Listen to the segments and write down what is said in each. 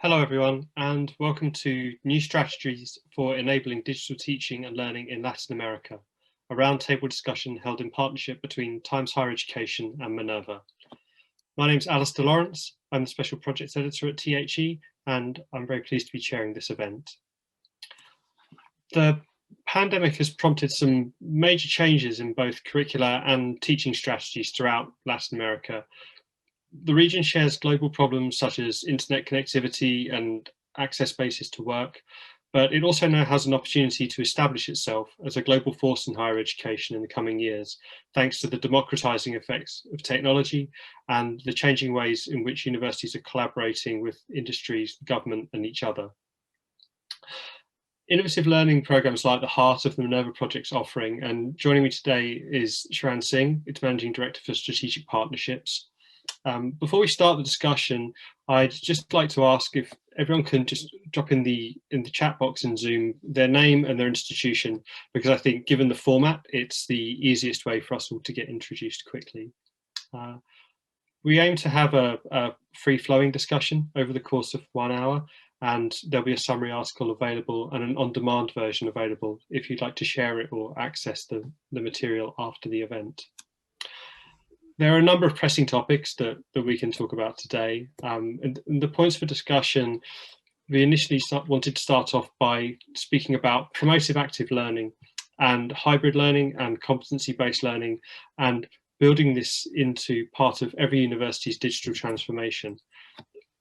Hello everyone, and welcome to New Strategies for Enabling Digital Teaching and Learning in Latin America, a roundtable discussion held in partnership between Times Higher Education and Minerva. My name is Alistair Lawrence. I'm the Special Projects Editor at THE, and I'm very pleased to be chairing this event. The pandemic has prompted some major changes in both curricula and teaching strategies throughout Latin America. The region shares global problems such as internet connectivity and access spaces to work, but it also now has an opportunity to establish itself as a global force in higher education in the coming years, thanks to the democratizing effects of technology and the changing ways in which universities are collaborating with industries, government, and each other. Innovative learning programs like the heart of the Minerva Project's offering, and joining me today is Sharan Singh, its Managing Director for Strategic Partnerships. Before we start the discussion, I'd just like to ask if everyone can just drop in the chat box in Zoom their name and their institution, because I think given the format, it's the easiest way for us all to get introduced quickly. We aim to have a free-flowing discussion over the course of 1 hour, and there'll be a summary article available and an on-demand version available if you'd like to share it or access the material after the event. There are a number of pressing topics that we can talk about today. And the points for discussion, we initially wanted to start off by speaking about promotive active learning and hybrid learning and competency-based learning, and building this into part of every university's digital transformation.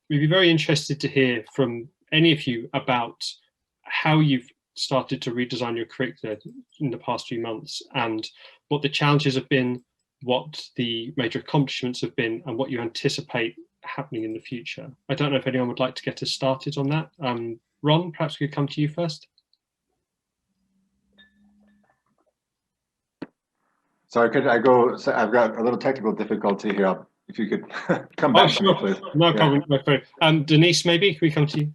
We'd be very interested to hear from any of you about how you've started to redesign your curricula in the past few months and what the challenges have been, what the major accomplishments have been, and what you anticipate happening in the future. I don't know if anyone would like to get us started on that. Ron, perhaps we could come to you first. Sorry, could I go? So I've got a little technical difficulty here. If you could come back to me, please. No problem. No problem. Denise, maybe can we come to you?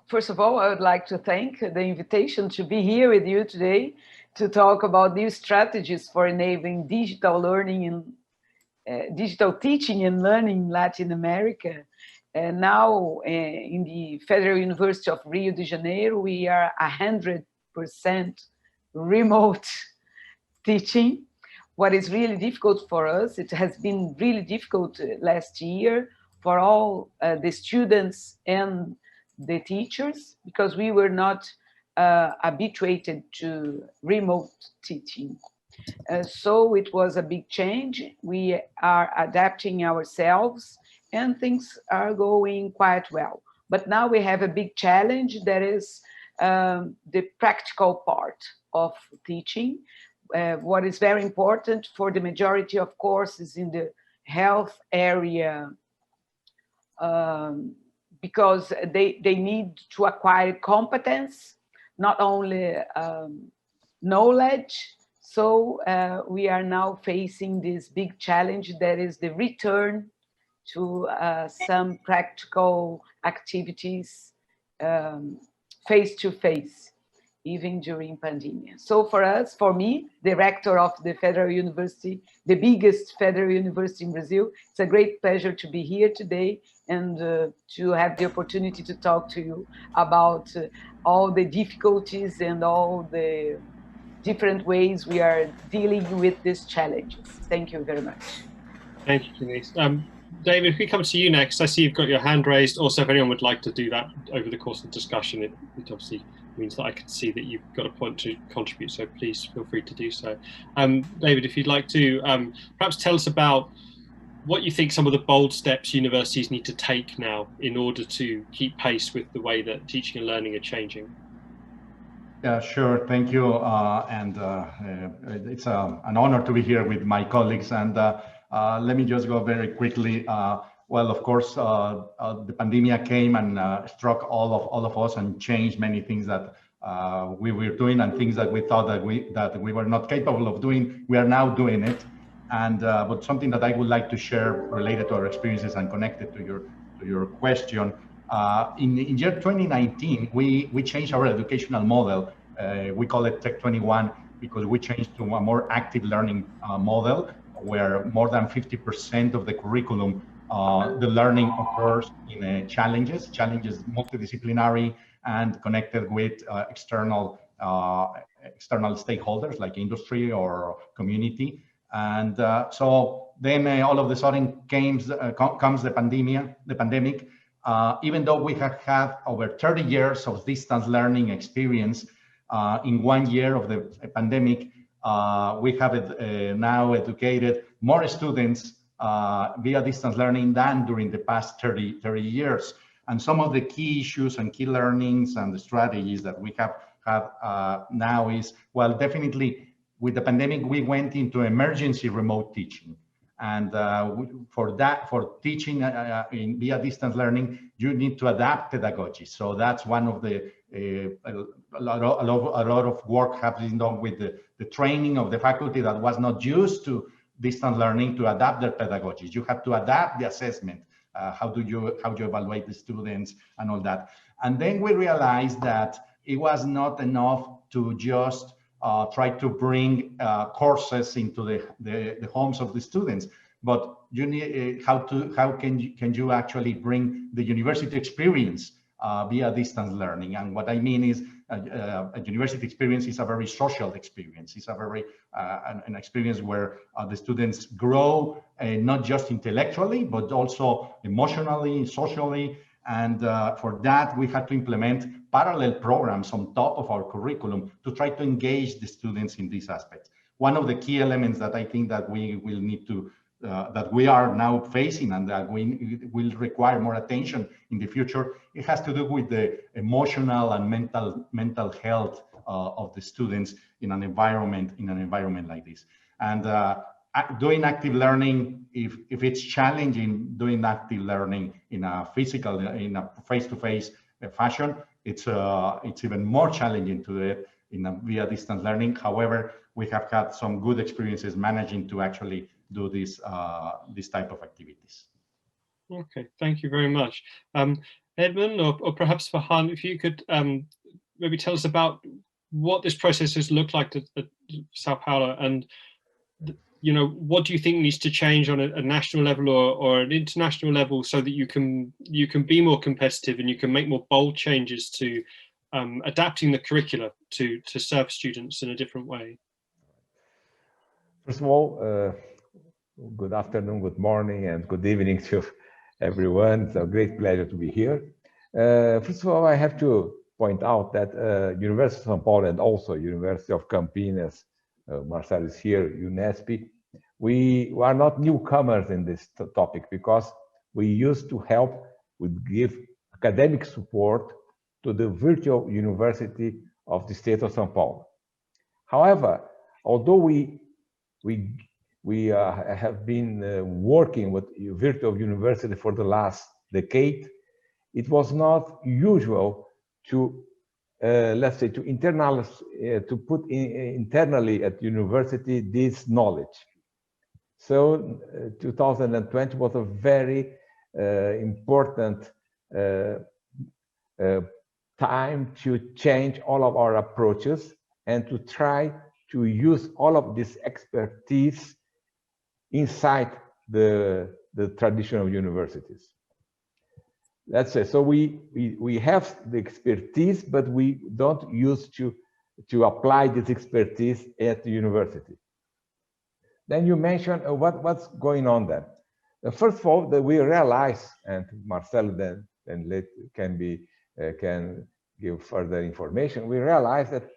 First of all, I would like to thank the invitation to be here with you today to talk about new strategies for enabling digital learning and digital teaching and learning in Latin America. And now in the Federal University of Rio de Janeiro, we are 100% remote teaching. What is really difficult for us, it has been really difficult last year for all the students and the teachers, because we were not habituated to remote teaching. So it was a big change. We are adapting ourselves and things are going quite well. But now we have a big challenge, that is the practical part of teaching. What is very important for the majority of courses in the health area, because they need to acquire competence, not only knowledge. So we are now facing this big challenge, that is the return to some practical activities face-to-face, even during pandemic. So for us, for me, the rector of the Federal University, the biggest Federal University in Brazil, it's a great pleasure to be here today and to have the opportunity to talk to you about all the difficulties and all the different ways we are dealing with these challenges. Thank you very much. Thank you, Denise. David, if we come to you next, I see you've got your hand raised. Also, if anyone would like to do that over the course of the discussion, it obviously means that I can see that you've got a point to contribute, so please feel free to do so. David, if you'd like to perhaps tell us about what you think some of the bold steps universities need to take now in order to keep pace with the way that teaching and learning are changing. Yeah, sure. Thank you. It's an honor to be here with my colleagues. And let me just go very quickly. Well, of course, the pandemic came and struck all of us and changed many things that we were doing, and things that we thought that we were not capable of doing. We are now doing it. And but something that I would like to share related to our experiences and connected to your question. In year 2019, we changed our educational model. We call it Tech 21 because we changed to a more active learning model. where more than 50% of the curriculum, the learning occurs in challenges multidisciplinary and connected with external stakeholders like industry or community. And so then all of a sudden comes the pandemic. Even though we have had over 30 years of distance learning experience, in 1 year of the pandemic, we have now educated more students via distance learning than during the past 30 years. And some of the key issues and key learnings and the strategies that we have now is, well, definitely with the pandemic, we went into emergency remote teaching. And for teaching via distance learning, you need to adapt pedagogy. So that's one of the, a lot of work has been done with the training of the faculty that was not used to distance learning to adapt their pedagogy. You have to adapt the assessment. How do you evaluate the students and all that. And then we realized that it was not enough to just try to bring courses into the homes of the students, but you need how can you actually bring the university experience via distance learning. And what I mean is a university experience is a very social experience. It's a very an experience where the students grow not just intellectually, but also emotionally, socially. And for that, we had to implement parallel programs on top of our curriculum to try to engage the students in these aspects. One of the key elements that I think that we will need to, that we are now facing and that we will require more attention in the future, it has to do with the emotional and mental health of the students in an environment like this. And doing active learning, if it's challenging doing active learning in a physical, in a face-to-face fashion, it's even more challenging to do it via distance learning. However, we have had some good experiences managing to actually do this type of activities. Okay, thank you very much. Edmund, or perhaps Farhan, if you could maybe tell us about what this process has looked like at Sao Paulo, and you know, what do you think needs to change on a national level or an international level so that you can be more competitive and you can make more bold changes to adapting the curricula to serve students in a different way? First of all, good afternoon, good morning, and good evening to everyone. It's a great pleasure to be here. First of all, I have to point out that University of São Paulo and also University of Campinas, Marcelo is here, UNESCO, we are not newcomers in this topic because we used to help with give academic support to the virtual university of the state of São Paulo. However, although we have been working with virtual university for the last decade, it was not usual to let's say to internalize, to put internally at university this knowledge. So 2020 was a very important time to change all of our approaches and to try to use all of this expertise inside the traditional universities. Let's say, so we have the expertise, but we don't use to apply this expertise at the university. Then you mentioned what's going on then. First of all, that we realize, and Marcelo then can give further information. We realize that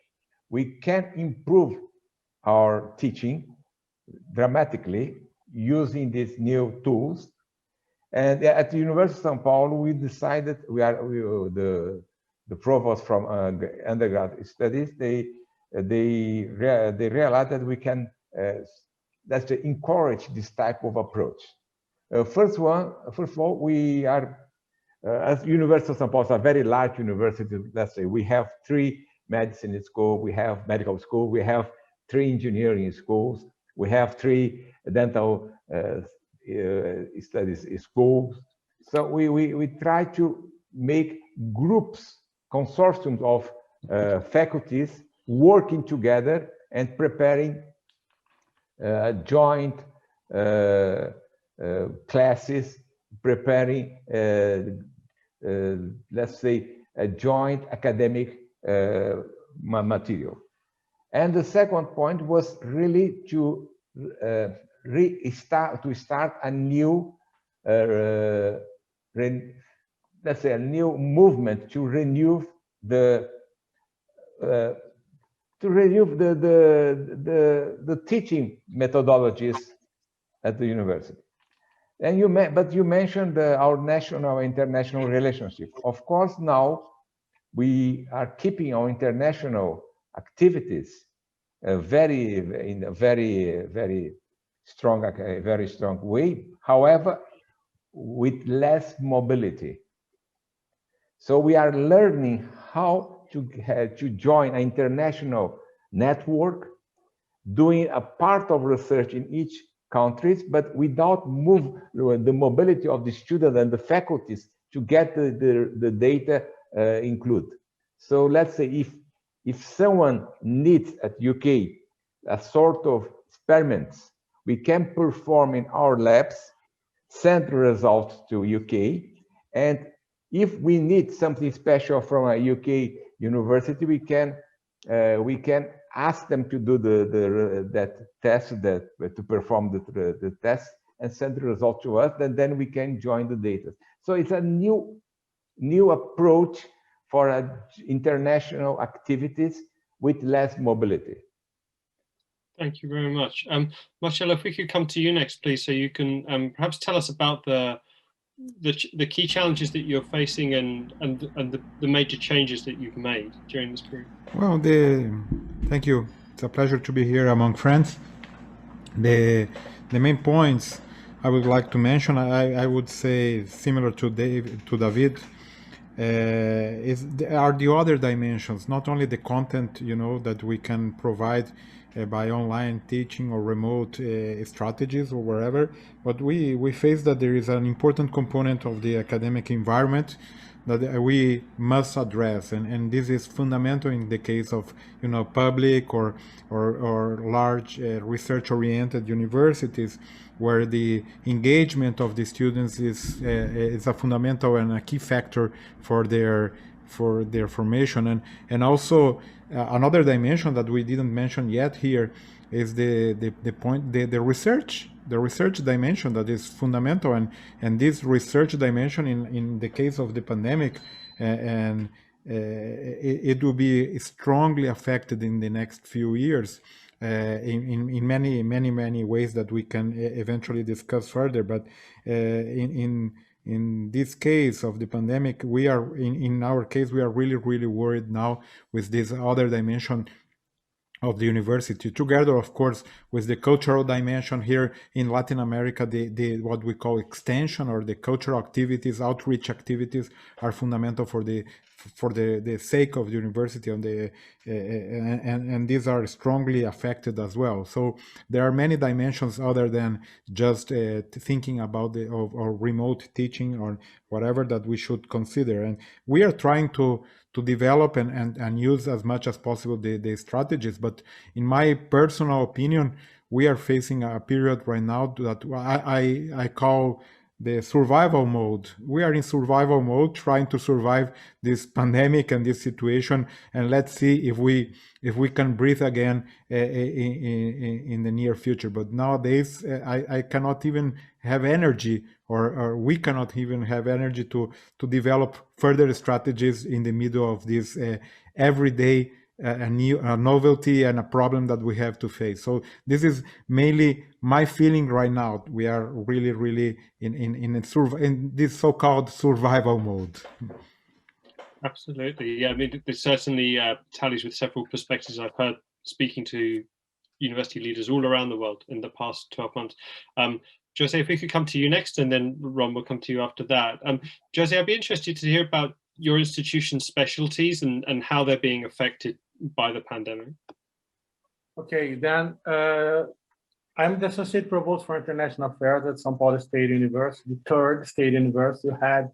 we can improve our teaching dramatically using these new tools. And at the University of São Paulo, we decided the provost from undergrad studies. They realized that we can let's say encourage this type of approach. First of all, we are as University of São Paulo is a very large university. Let's say we have 3 medicine schools, we have medical school, we have 3 engineering schools, we have 3 dental studies schools. So we try to make groups, consortiums of faculties working together and preparing joint classes, preparing, let's say, a joint academic material. And the second point was really to start a new, let's say, a new movement to renew the teaching methodologies at the university. And you mentioned our national international relationship. Of course, now we are keeping our international activities in a very strong way. However, with less mobility. So we are learning how to join an international network, doing a part of research in each countries, but without the mobility of the students and the faculties to get the data included. So let's say if someone needs at UK a sort of experiments we can perform in our labs, send the results to UK, and if we need something special from a UK university, we can ask them to do that test, to perform the test and send the result to us, and then we can join the data. So it's a new approach for international activities with less mobility. Thank you very much. Marcelo, if we could come to you next, please, so you can perhaps tell us about the key challenges that you're facing and the major changes that you've made during this period. Well, thank you. It's a pleasure to be here among friends. The main points I would like to mention, I would say similar to David, are the other dimensions, not only the content, that we can provide by online teaching or remote strategies or wherever, but we face that there is an important component of the academic environment that we must address, and this is fundamental in the case of public or large research-oriented universities, where the engagement of the students is a fundamental and a key factor for their formation, and also another dimension that we didn't mention yet here is the research dimension that is fundamental, and this research dimension in the case of the pandemic, and it will be strongly affected in the next few years in many ways that we can eventually discuss further. But in this case of the pandemic, we are in our case we are really worried now with this other dimension of the university, together of course with the cultural dimension here in Latin America. The what we call extension or the cultural activities, outreach activities are fundamental for the sake of the university, and these are strongly affected as well. So there are many dimensions other than just thinking about or remote teaching or whatever that we should consider, and we are trying to develop and use as much as possible the strategies. But in my personal opinion, we are facing a period right now that I call the survival mode. We are in survival mode, trying to survive this pandemic and this situation, and let's see if we can breathe again in the near future. But nowadays, I cannot even have energy, or we cannot even have energy to develop further strategies in the middle of this everyday a novelty and a problem that we have to face. So this is mainly my feeling right now. We are really in this so-called survival mode. Absolutely, yeah. I mean, this certainly tallies with several perspectives I've heard speaking to university leaders all around the world in the past 12 months. Jose, if we could come to you next, and then Ron will come to you after that. Jose, I'd be interested to hear about your institution's specialties and how they're being affected by the pandemic. Okay, then I'm the Associate Provost for International Affairs at São Paulo State University, third state university. You had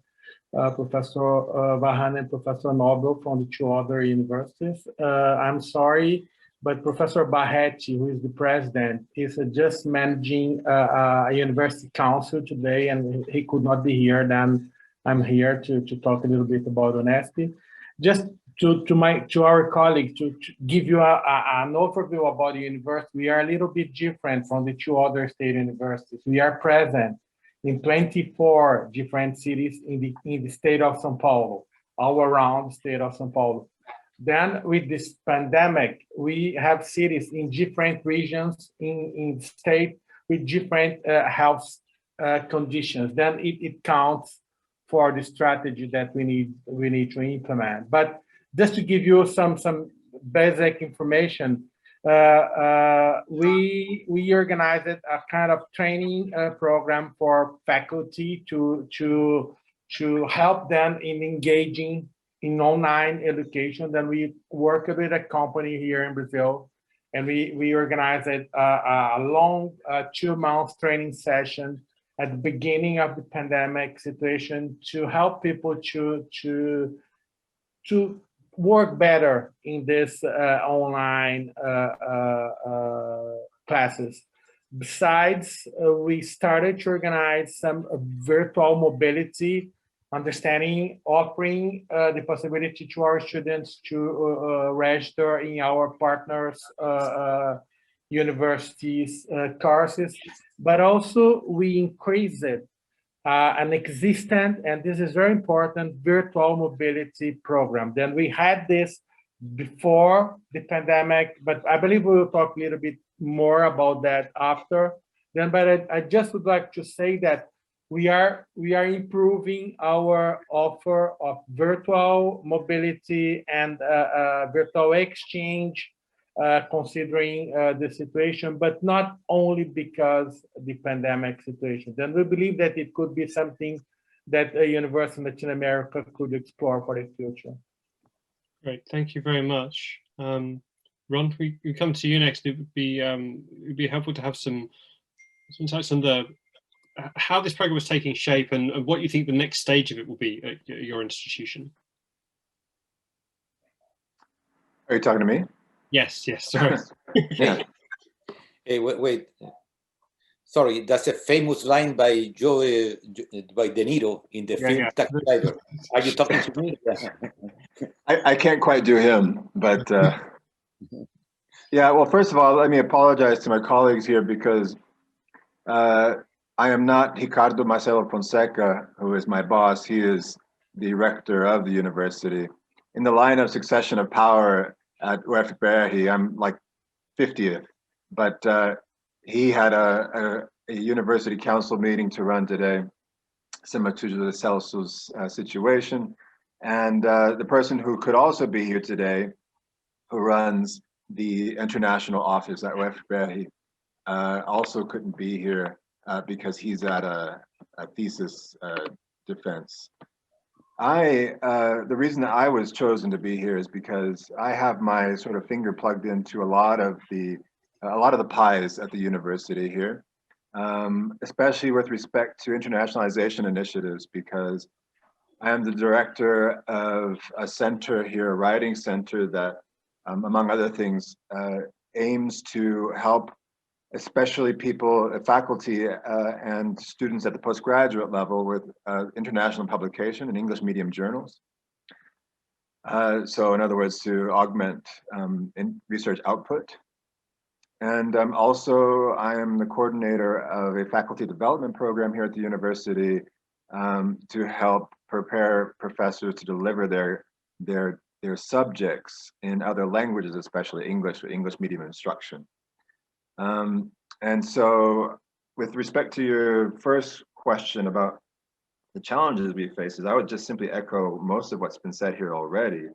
Professor Varhan and Professor Nobel from the two other universities. I'm sorry, but Professor Barretti, who is the president, is just managing a university council today, and he could not be here. Then I'm here to talk a little bit about UNESP. Just to our colleagues, to give you an overview about the university, we are a little bit different from the two other state universities. We are present in 24 different cities in the state of São Paulo, all around the state of São Paulo. Then with this pandemic, we have cities in different regions in the state with different health conditions. Then it counts for the strategy that we need to implement. But just to give you some basic information, we organized a kind of training program for faculty to help them in engaging in online education. Then we worked with a company here in Brazil, and we organized a long 2-month training session at the beginning of the pandemic situation to help people to work better in this online classes. Besides, we started to organize some virtual mobility, offering the possibility to our students to register in our partners' universities courses, but also we increased an existent, and this is very important, virtual mobility program. Then we had this before the pandemic, but I believe we will talk a little bit more about that after. Then, but I just would like to say that we are improving our offer of virtual mobility and virtual exchange, considering the situation, but not only because the pandemic situation. Then we believe that it could be something that a university in Latin America could explore for the future. Great, thank you very much. Ron, we come to you next. It would be helpful to have some insights on how this program was taking shape and what you think the next stage of it will be at your institution. Are you talking to me? Yes, sorry. Yeah. Hey, wait. Sorry, that's a famous line by by De Niro in the film Taxi Driver. Are you talking to me? I can't quite do him, but yeah, well, first of all, let me apologize to my colleagues here because I am not Ricardo Marcelo Fonseca, who is my boss. He is the rector of the university. In the line of succession of power at UFPR, I'm like 50th, but he had a university council meeting to run today, similar to the Celso's situation. And the person who could also be here today, who runs the international office at UFPR, also couldn't be here because he's at a thesis defense. The reason that I was chosen to be here is because I have my sort of finger plugged into a lot of the pies at the university here, especially with respect to internationalization initiatives, because I am the director of a center here, a writing center that, among other things, aims to help especially faculty and students at the postgraduate level with international publication in English medium journals. So in other words, to augment research output. And also I am the coordinator of a faculty development program here at the university to help prepare professors to deliver their subjects in other languages, especially English medium instruction. And so with respect to your first question about the challenges we face, I would just simply echo most of what's been said here already.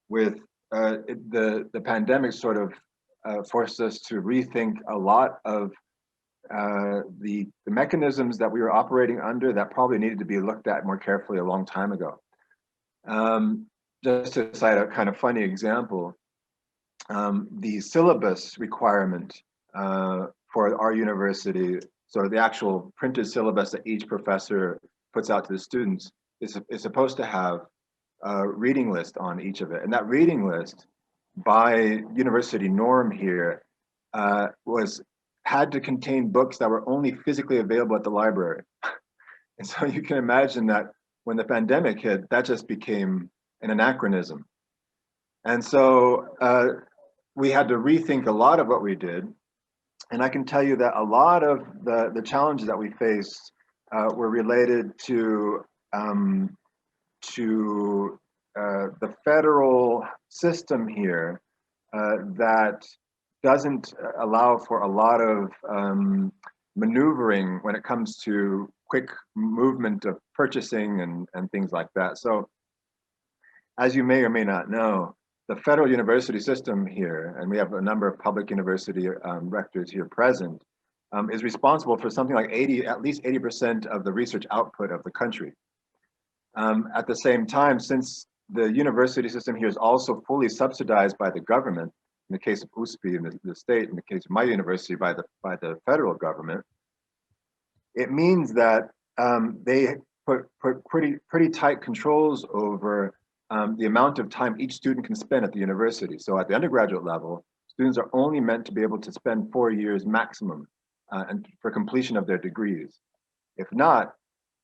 With the pandemic sort of forced us to rethink a lot of the mechanisms that we were operating under that probably needed to be looked at more carefully a long time ago. Just to cite a kind of funny example, the syllabus requirement for our university, so the actual printed syllabus that each professor puts out to the students is supposed to have a reading list on each of it. And that reading list by university norm here had to contain books that were only physically available at the library. And so you can imagine that when the pandemic hit, that just became an anachronism. And so we had to rethink a lot of what we did. And I can tell you that a lot of the challenges that we faced were related to the federal system here that doesn't allow for a lot of maneuvering when it comes to quick movement of purchasing and things like that. So as you may or may not know, the federal university system here, and we have a number of public university rectors here present, is responsible for something like at least 80% of the research output of the country. At the same time, since the university system here is also fully subsidized by the government, in the case of USP in the state, in the case of my university by the federal government, it means that they put pretty tight controls over the amount of time each student can spend at the university. So at the undergraduate level, students are only meant to be able to spend 4 years maximum and for completion of their degrees. If not,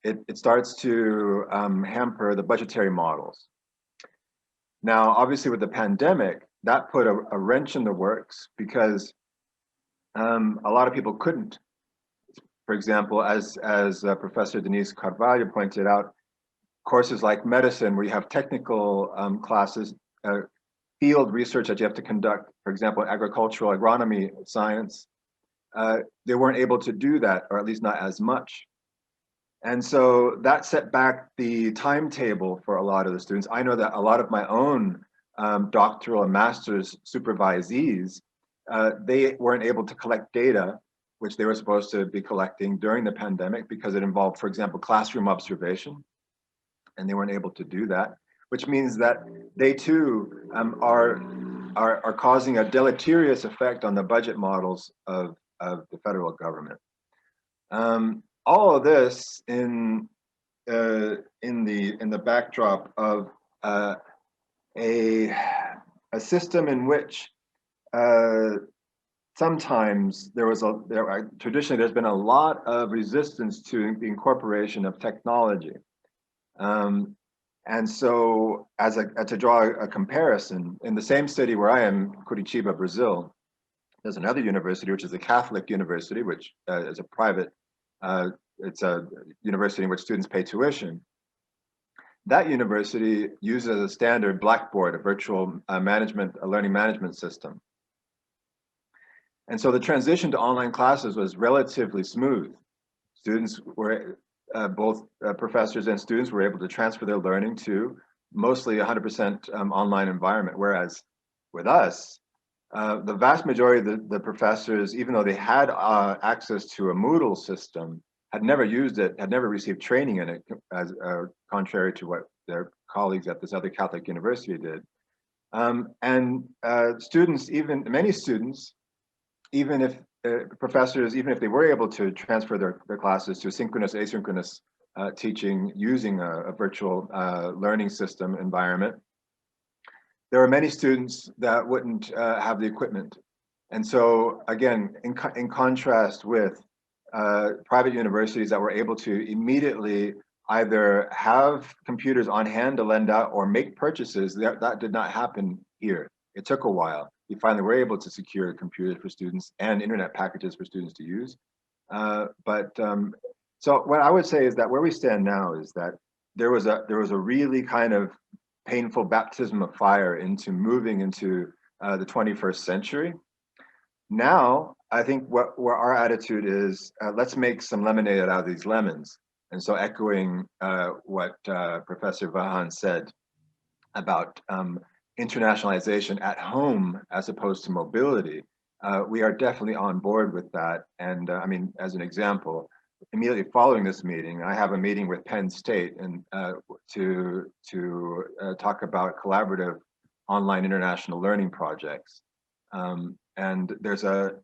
it starts to hamper the budgetary models. Now, obviously with the pandemic, that put a wrench in the works because a lot of people couldn't. For example, as Professor Denise Carvalho pointed out, courses like medicine, where you have technical classes, field research that you have to conduct, for example, agricultural agronomy science, they weren't able to do that, or at least not as much. And so that set back the timetable for a lot of the students. I know that a lot of my own doctoral and master's supervisees, they weren't able to collect data, which they were supposed to be collecting during the pandemic because it involved, for example, classroom observation. And they weren't able to do that, which means that they too are causing a deleterious effect on the budget models of the federal government. All of this in the backdrop of a system in which sometimes traditionally there's been a lot of resistance to the incorporation of technology. And so to draw a comparison, in the same city where I am, Curitiba, Brazil, there's another university, which is a Catholic university, which is a private, it's a university in which students pay tuition. That university uses as a standard Blackboard, a virtual learning management system. And so the transition to online classes was relatively smooth. Students were, both professors and students were able to transfer their learning to mostly 100% online environment. Whereas with us, the vast majority of the professors, even though they had access to a Moodle system, had never used it, had never received training in it, as contrary to what their colleagues at this other Catholic university did. Students, many students, even if professors, even if they were able to transfer their classes to synchronous, asynchronous teaching using a virtual learning system environment, there are many students that wouldn't have the equipment. And so again, in contrast with private universities that were able to immediately either have computers on hand to lend out or make purchases, that did not happen here. It took a while. We finally were able to secure computers for students and internet packages for students to use. So what I would say is that where we stand now is that there was a really kind of painful baptism of fire into moving into the 21st century. Now, I think where our attitude is, let's make some lemonade out of these lemons. And so echoing what Professor Vahan said about internationalization at home as opposed to mobility, we are definitely on board with that. And I mean, as an example, immediately following this meeting, I have a meeting with Penn State and to talk about collaborative online international learning projects. And there's a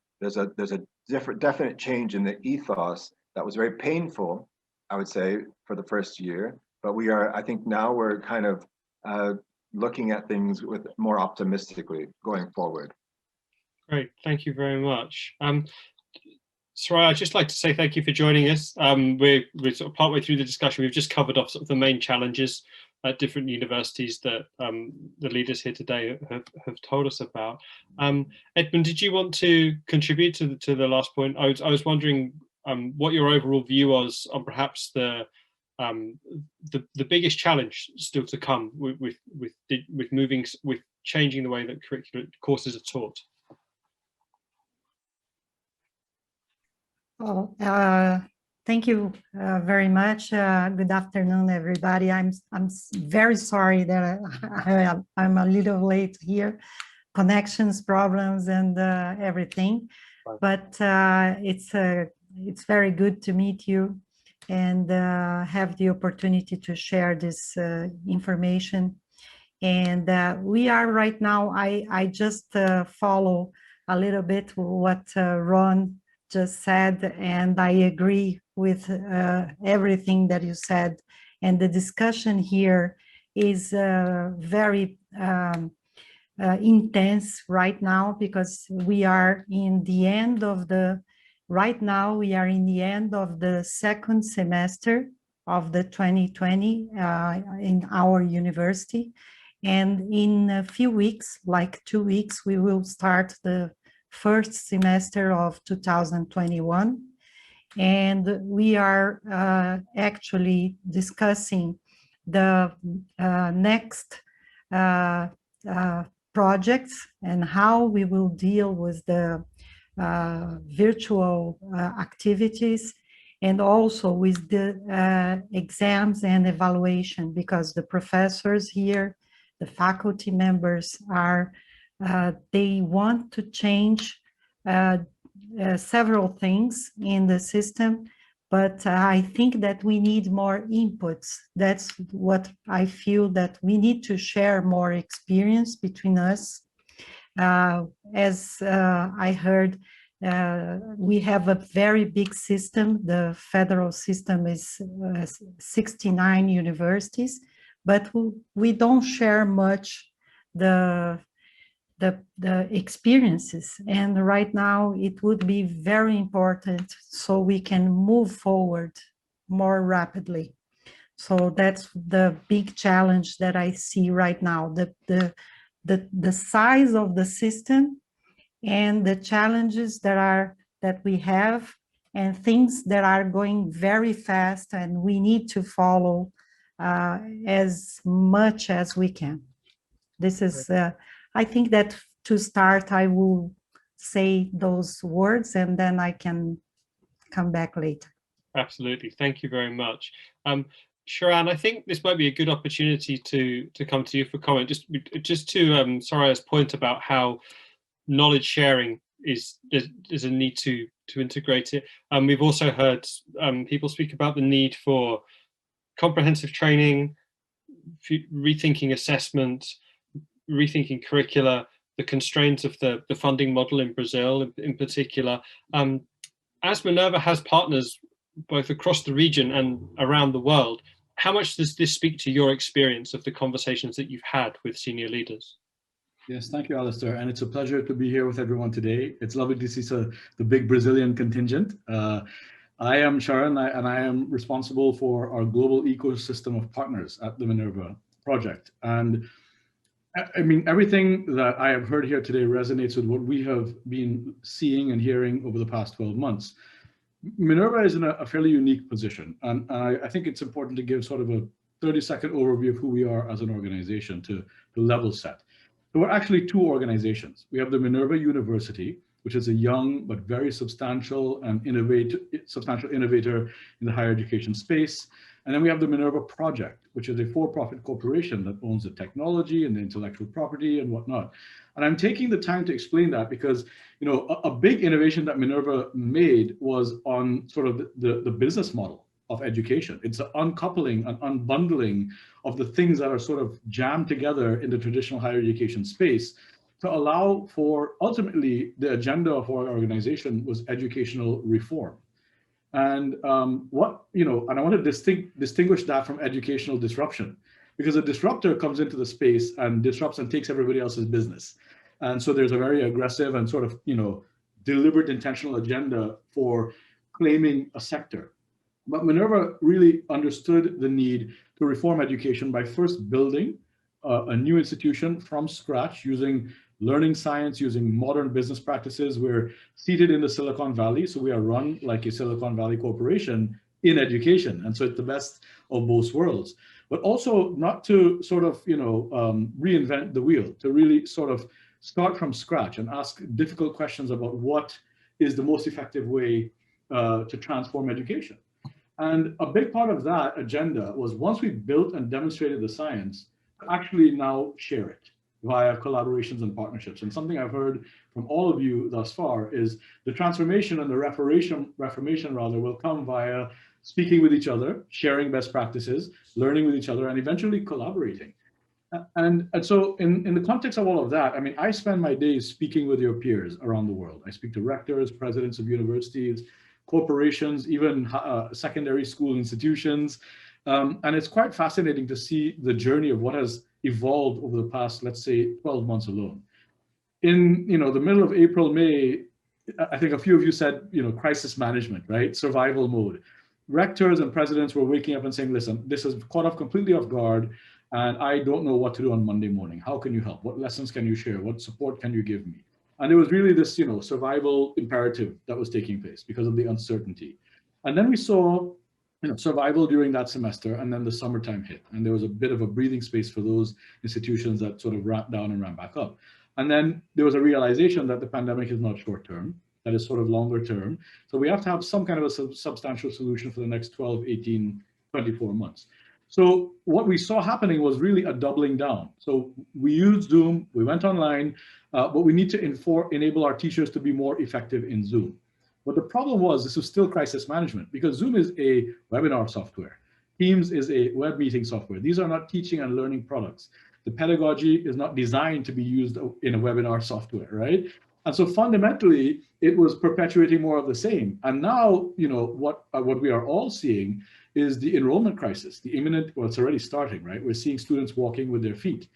definite change in the ethos that was very painful, I would say, for the first year. But I think now we're kind of looking at things with more optimistically going forward. Great, thank you very much. Soraya, I'd just like to say thank you for joining us. We're sort of partway through the discussion. We've just covered off sort of the main challenges at different universities that the leaders here today have told us about. Edmund, did you want to contribute to the last point? I was wondering what your overall view was on perhaps the biggest challenge still to come with changing the way that curriculum courses are taught. Well, thank you very much. Good afternoon, everybody. I'm very sorry that I'm a little late here, connections problems and everything. But it's very good to meet you and have the opportunity to share this information. And we are right now. I just follow a little bit what Ron just said, and I agree with everything that you said. And the discussion here is very intense right now, because we are in the end of the, we are in the end of the second semester of the 2020 in our university. And in a few weeks, like 2 weeks, we will start the first semester of 2021, and we are actually discussing the next projects and how we will deal with the virtual activities, and also with the exams and evaluation, because the professors here, the faculty members are they want to change several things in the system, but I think that we need more inputs. That's what I feel, that we need to share more experience between us. As I heard, we have a very big system. The federal system is 69 universities, but we don't share much the experiences, and right now it would be very important so we can move forward more rapidly. So that's the big challenge that I see right now, the size of the system and the challenges that we have, and things that are going very fast, and we need to follow as much as we can. This is I think that to start, I will say those words and then I can come back later. Absolutely. Thank you very much. Sharan, I think this might be a good opportunity to come to you for comment. Just to Soraya's point about how knowledge sharing is a need to integrate it. We've also heard people speak about the need for comprehensive training, rethinking assessment, rethinking curricula, the constraints of the funding model in Brazil in particular. As Minerva has partners both across the region and around the world, how much does this speak to your experience of the conversations that you've had with senior leaders? Yes, thank you, Alistair. And it's a pleasure to be here with everyone today. It's lovely to see the big Brazilian contingent. I am Sharan, and I am responsible for our global ecosystem of partners at the Minerva Project. And I mean, everything that I have heard here today resonates with what we have been seeing and hearing over the past 12 months. Minerva is in a fairly unique position, and I think it's important to give sort of a 30-second overview of who we are as an organization to level set. So we're actually two organizations. We have the Minerva University, which is a young but very substantial innovator in the higher education space. And then we have the Minerva Project, which is a for-profit corporation that owns the technology and the intellectual property and whatnot. And I'm taking the time to explain that because, you know, a big innovation that Minerva made was on sort of the business model of education. It's an uncoupling, an unbundling of the things that are sort of jammed together in the traditional higher education space to allow for, ultimately, the agenda of our organization was educational reform. And and I want to distinguish that from educational disruption, because a disruptor comes into the space and disrupts and takes everybody else's business. And so there's a very aggressive and sort of, deliberate intentional agenda for claiming a sector. But Minerva really understood the need to reform education by first building a new institution from scratch using learning science, using modern business practices. We're seated in the Silicon Valley, so we are run like a Silicon Valley corporation in education. And so it's the best of both worlds. But also not to sort of, reinvent the wheel, to really sort of start from scratch and ask difficult questions about what is the most effective way to transform education. And a big part of that agenda was, once we built and demonstrated the science, actually now share it via collaborations and partnerships. And something I've heard from all of you thus far is the transformation and the reformation will come via speaking with each other, sharing best practices, learning with each other, and eventually collaborating. And so in the context of all of that, I mean, I spend my days speaking with your peers around the world. I speak to rectors, presidents of universities, corporations, even secondary school institutions. And it's quite fascinating to see the journey of what has evolved over the past, let's say, 12 months alone. In the middle of April, May, I think a few of you said, crisis management, right? Survival mode. Rectors and presidents were waking up and saying, listen, this is caught off completely off guard, and I don't know what to do on Monday morning. How can you help? What lessons can you share? What support can you give me? And it was really this, survival imperative that was taking place because of the uncertainty. And then we saw, survival during that semester, and then the summertime hit. And there was a bit of a breathing space for those institutions that sort of ramped down and ramped back up. And then there was a realization that the pandemic is not short term, that is sort of longer term. So we have to have some kind of a substantial solution for the next 12, 18, 24 months. So what we saw happening was really a doubling down. So we used Zoom, we went online, but we need to enable our teachers to be more effective in Zoom. But the problem was, this was still crisis management, because Zoom is a webinar software. Teams is a web meeting software. These are not teaching and learning products. The pedagogy is not designed to be used in a webinar software, right? And so fundamentally, it was perpetuating more of the same. And now, what we are all seeing is the enrollment crisis, the imminent, well, it's already starting, right? We're seeing students walking with their feet.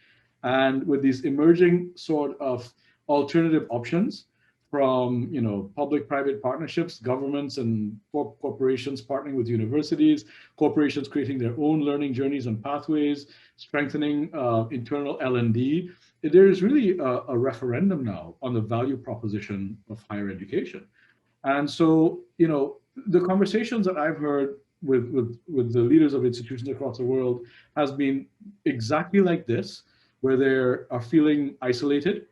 And with these emerging sort of alternative options from, public-private partnerships, governments and corporations partnering with universities, corporations creating their own learning journeys and pathways, strengthening internal L&D, there is really a referendum now on the value proposition of higher education. And so, the conversations that I've heard with the leaders of institutions across the world has been exactly like this, where they are feeling isolated.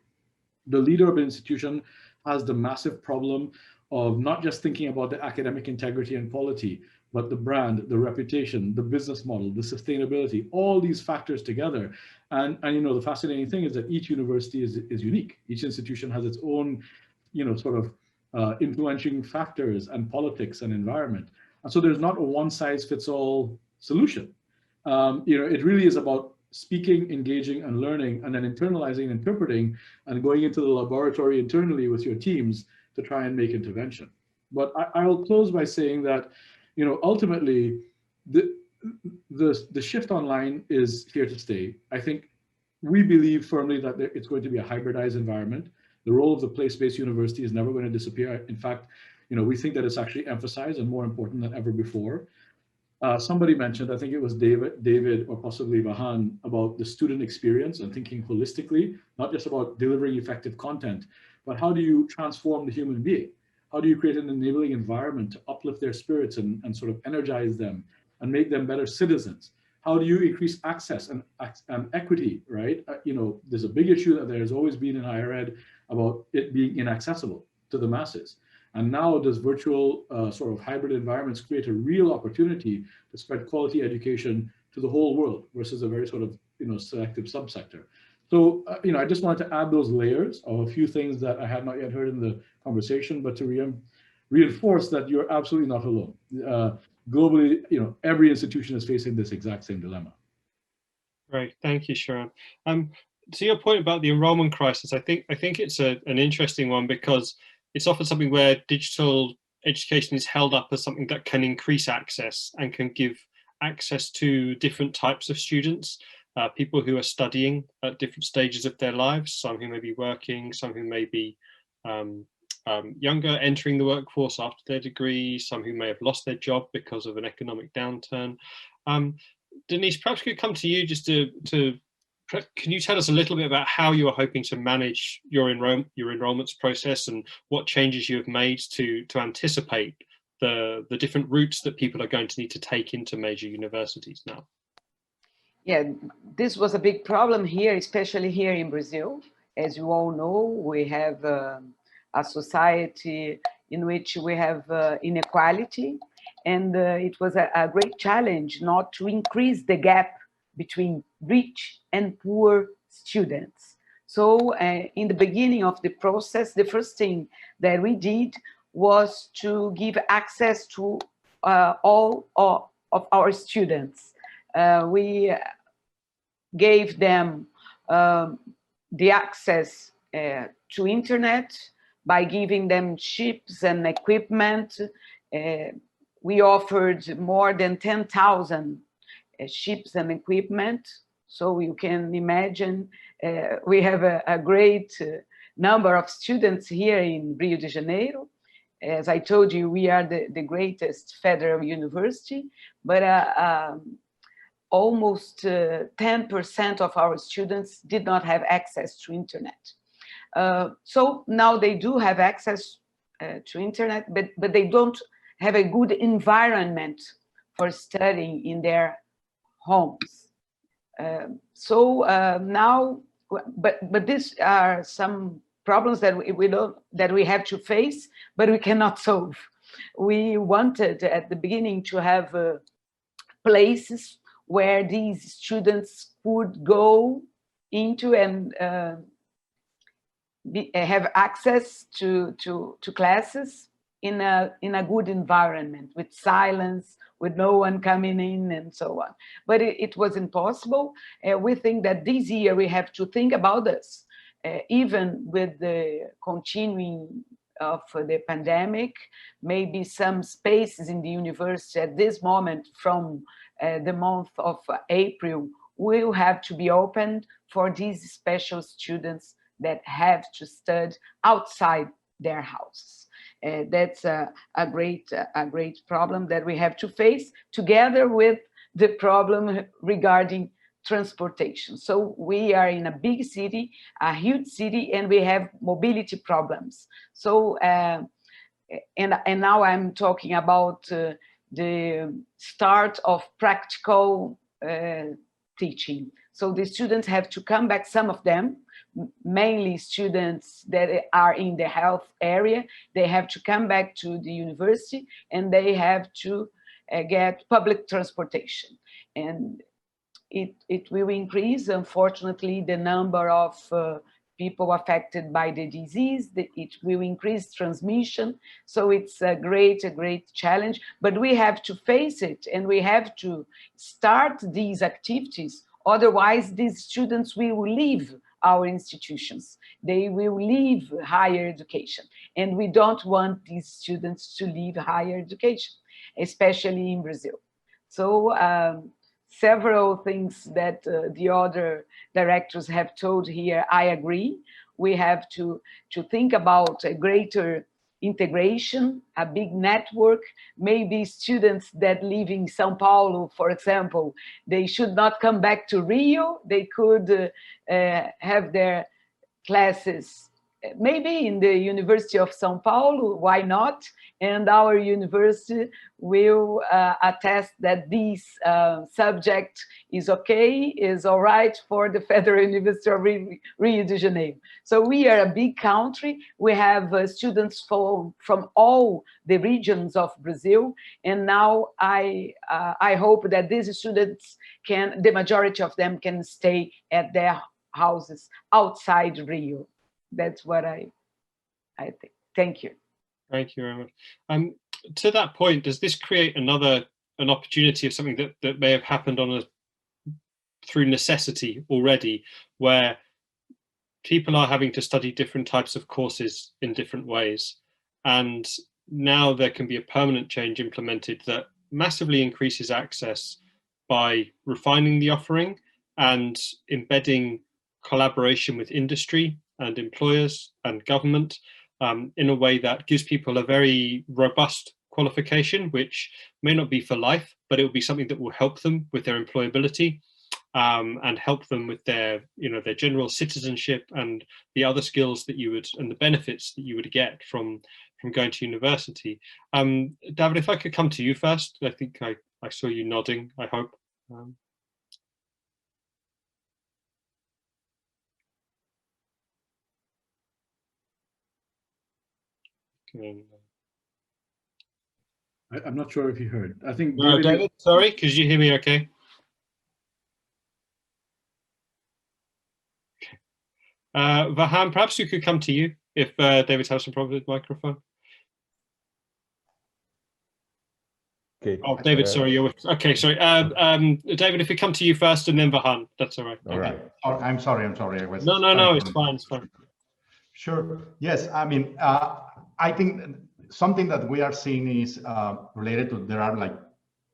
The leader of an institution has the massive problem of not just thinking about the academic integrity and quality, but the brand, the reputation, the business model, the sustainability, all these factors together. And the fascinating thing is that each university is unique. Each institution has its own, sort of influencing factors and politics and environment. And so there's not a one-size-fits-all solution. It really is about speaking, engaging, and learning, and then internalizing, interpreting, and going into the laboratory internally with your teams to try and make intervention. But I'll close by saying that, ultimately, the shift online is here to stay. I think we believe firmly that it's going to be a hybridized environment. The role of the place-based university is never going to disappear. In fact, we think that it's actually emphasized and more important than ever before. Somebody mentioned, I think it was David or possibly Vahan, about the student experience and thinking holistically, not just about delivering effective content, but how do you transform the human being? How do you create an enabling environment to uplift their spirits and sort of energize them and make them better citizens? How do you increase access and equity, right? There's a big issue that there's always been in higher ed about it being inaccessible to the masses. And now does virtual sort of hybrid environments create a real opportunity to spread quality education to the whole world versus a very sort of, selective subsector. So, I just wanted to add those layers of a few things that I had not yet heard in the conversation, but to reinforce that you're absolutely not alone. Globally, every institution is facing this exact same dilemma. Great, thank you, Sharon. To your point about the enrollment crisis, I think it's an interesting one, because it's often something where digital education is held up as something that can increase access and can give access to different types of students. people who are studying at different stages of their lives, some who may be working, some who may be younger, entering the workforce after their degree, some who may have lost their job because of an economic downturn. Denise, perhaps could come to you just can you tell us a little bit about how you are hoping to manage your enrollments process and what changes you have made to anticipate the different routes that people are going to need to take into major universities now? Yeah, this was a big problem here, especially here in Brazil. As you all know, we have a society in which we have inequality, and it was a great challenge not to increase the gap between rich and poor students. So in the beginning of the process, the first thing that we did was to give access to all of our students. We gave them the access to internet by giving them chips and equipment. We offered more than 10,000 chips and equipment. So you can imagine we have a great number of students here in Rio de Janeiro. As I told you, we are the greatest federal university, but almost 10% of our students did not have access to internet. So now they do have access to internet, but they don't have a good environment for studying in their homes. Now, but these are some problems that we have to face, but we cannot solve. We wanted at the beginning to have places where these students could go into and have access to classes in a good environment, with silence, with no one coming in and so on. But it was impossible. We think that this year we have to think about this. Even with the continuing of the pandemic, maybe some spaces in the university at this moment from the month of April will have to be opened for these special students that have to study outside their house. That's a great problem that we have to face, together with the problem regarding transportation. So we are in a big city, a huge city, and we have mobility problems. So and now I'm talking about the start of practical teaching. So the students have to come back, some of them, mainly students that are in the health area, they have to come back to the university and they have to get public transportation. And it will increase, unfortunately, the number of people affected by the disease. It will increase transmission. So it's a great challenge, but we have to face it and we have to start these activities. Otherwise, these students will leave our institutions. They will leave higher education. And we don't want these students to leave higher education, especially in Brazil. So several things that the other directors have told here, I agree. We have to think about a greater integration, a big network. Maybe students that live in São Paulo, for example, they should not come back to Rio. They could have their classes maybe in the University of São Paulo, why not? And our university will attest that this subject is okay, is all right for the Federal University of Rio de Janeiro. So we are a big country. We have students from all the regions of Brazil. And now I hope that these students the majority of them can stay at their houses outside Rio. That's what I think. Thank you. Thank you very much. To that point, does this create an opportunity of something that may have happened through necessity already, where people are having to study different types of courses in different ways, and now there can be a permanent change implemented that massively increases access by refining the offering and embedding collaboration with industry and employers and government in a way that gives people a very robust qualification, which may not be for life, but it will be something that will help them with their employability and help them with their, their general citizenship and the other skills that you would, and the benefits that you would get from going to university. David, if I could come to you first, I think I saw you nodding, I hope. I'm not sure if you heard. I think no, David, sorry, could you hear me okay? Vahan, perhaps we could come to you if David has some problem with the microphone. Okay. Oh, David, sorry, you're with, okay, sorry. David, if we come to you first and then Vahan, that's all right. All right. I'm sorry. I was No, it's fine, it's fine. Sure. Yes, I mean, I think something that we are seeing is related to, there are like,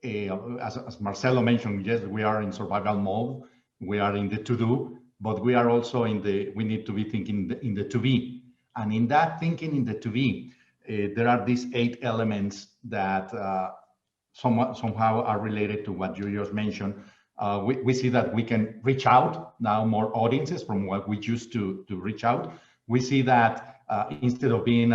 as Marcelo mentioned, yes, we are in survival mode. We are in the to-do, but we are also we need to be thinking in the to-be. And in that thinking in the to-be, there are these 8 elements that somehow are related to what you just mentioned. We see that we can reach out now more audiences from what we used to reach out. We see that instead of being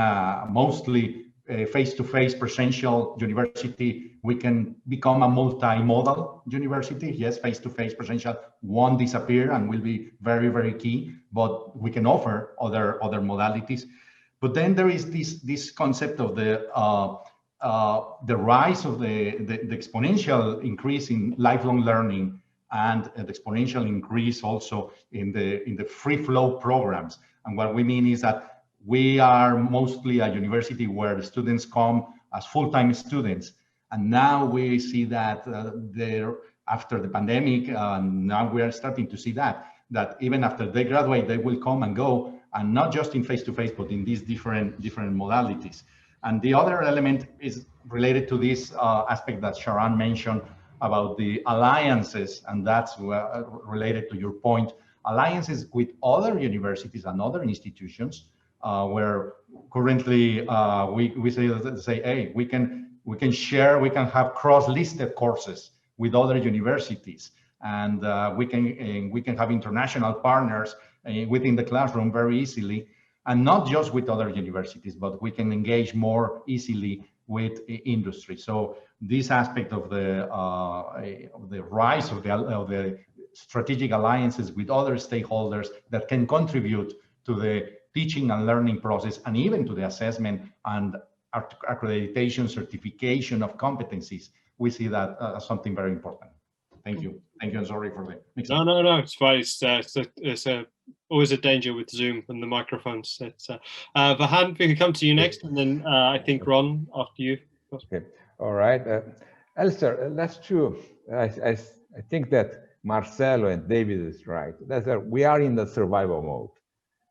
mostly face-to-face presential university, we can become a multimodal university. Yes, face-to-face presential won't disappear and will be very, very key, but we can offer other modalities. But then there is this concept of the rise of the exponential increase in lifelong learning and the exponential increase also in the free flow programs. And what we mean is that we are mostly a university where the students come as full-time students. And now we see that after the pandemic, now we are starting to see that even after they graduate, they will come and go, and not just in face-to-face, but in these different modalities. And the other element is related to this aspect that Sharon mentioned about the alliances, and that's related to your point. Alliances with other universities and other institutions, where currently we say, hey, we can share, we can have cross-listed courses with other universities, and we can have international partners within the classroom very easily, and not just with other universities, but we can engage more easily with industry. So this aspect of the rise of the strategic alliances with other stakeholders that can contribute to the teaching and learning process, and even to the assessment and accreditation, certification of competencies, we see that as something very important. Thank you. Thank you, and sorry for the mix-up. No, it's fine. It's always a danger with Zoom and the microphones. Vahan, we can come to you next, and then I think Ron after you. Okay. All right. Alistair, that's true. I think that Marcelo and David is right. We are in the survival mode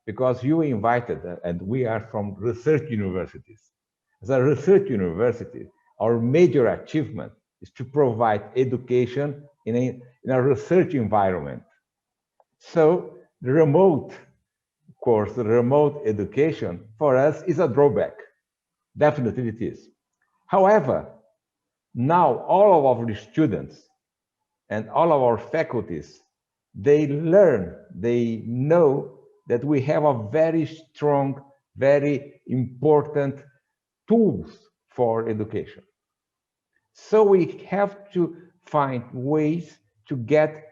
because you invited, and we are from research universities. As a research university, our major achievement is to provide education in a research environment. So the remote course, the remote education for us is a drawback. Definitely it is. However, now all of our students and all of our faculties, they learn, they know that we have a very strong, very important tools for education. So we have to find ways to get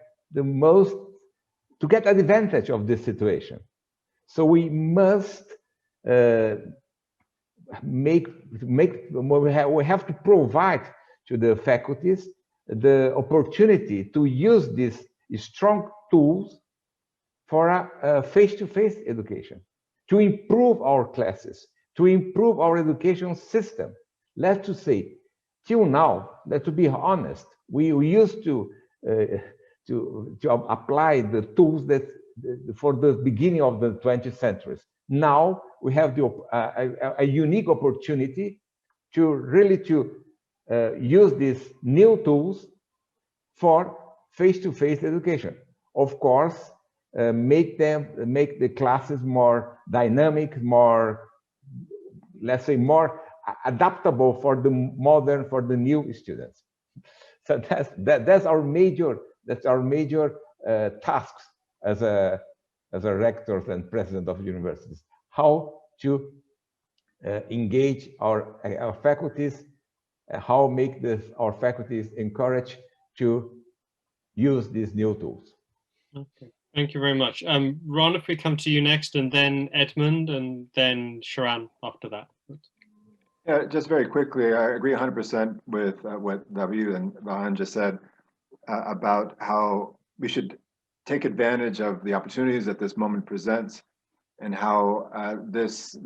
advantage of this situation. So we must we have to provide to the faculties the opportunity to use these strong tools for a face-to-face education, to improve our classes, to improve our education system. Let's just say, till now, to be honest, we used to apply the tools that for the beginning of the 20th century. Now we have a unique opportunity to really use these new tools for face-to-face education. of course, make the classes more dynamic, more, let's say, more adaptable for the new students. So that's our major tasks as a rectors and president of universities. How to engage our faculties, how make our faculties encouraged to use these new tools. Okay, thank you very much. Ron, if we come to you next, and then Edmund, and then Sharan after that. Yeah, just very quickly, I agree 100% with what David and Vahan just said about how we should take advantage of the opportunities that this moment presents, and how this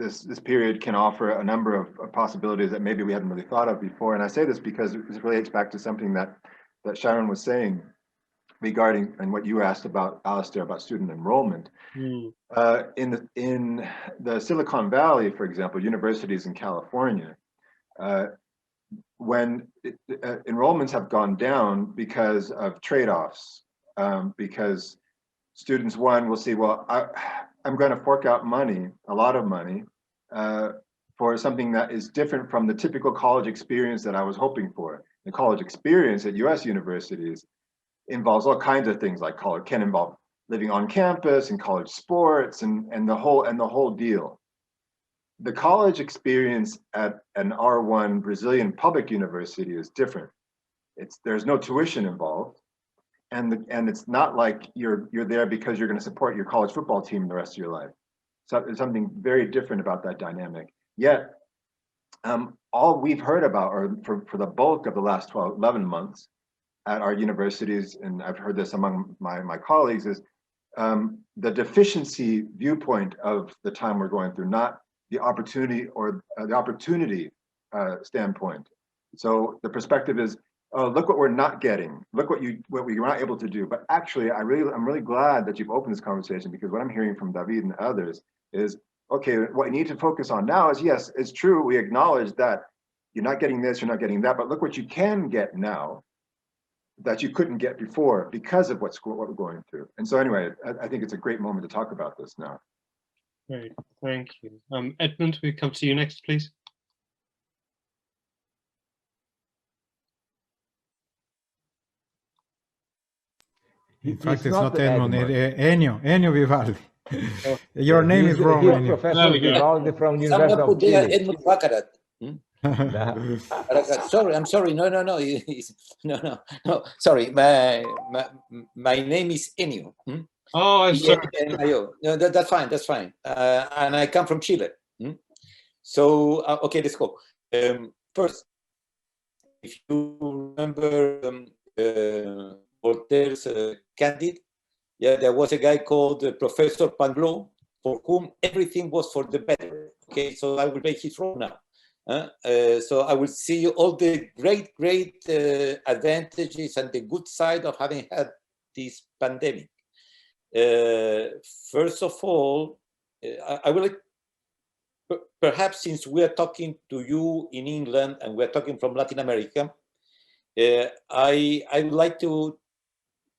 period can offer a number of possibilities that maybe we hadn't really thought of before. And I say this because it relates back to something that Sharon was saying regarding, and what you asked about, Alistair, about student enrollment. In the Silicon Valley, for example, universities in California, when enrollments have gone down because of trade-offs, because students, one, will see, well, I'm going to fork out money, a lot of money, for something that is different from the typical college experience that I was hoping for. The college experience at US universities involves all kinds of things, like college can involve living on campus and college sports and the whole deal. The college experience at an R1 Brazilian public university is different. There's no tuition involved, and it's not like you're there because you're going to support your college football team the rest of your life. So there's something very different about that dynamic. Yet, all we've heard about, or for the bulk of the last 11 months at our universities, and I've heard this among my colleagues, is the deficiency viewpoint of the time we're going through, not the opportunity or the opportunity standpoint. So the perspective is, oh, look what we're not getting. Look what we were not able to do. But actually, I'm really glad that you've opened this conversation, because what I'm hearing from David and others is, okay, what you need to focus on now is, yes, it's true, we acknowledge that you're not getting this, you're not getting that, but look what you can get now that you couldn't get before because of what we're going through. And so anyway, I think it's a great moment to talk about this now. Great, thank you. Edmund, we come to you next, please. In fact, it's not Edmund, Ennio Vivaldi. Oh, your name is wrong, Ennio. Professor Vivaldi from University of Chile. Edmund Baccarat. I'm sorry. No. Sorry, my name is Ennio. Oh, I'm sorry. No, that's fine. And I come from Chile. So, okay, let's go. First, if you remember Voltaire's Candide, yeah, there was a guy called Professor Pangloss, for whom everything was for the better. Okay, so I will make his role now. So I will see all the great advantages and the good side of having had this pandemic. First of all, I will perhaps, since we are talking to you in England and we're talking from Latin America, I would like to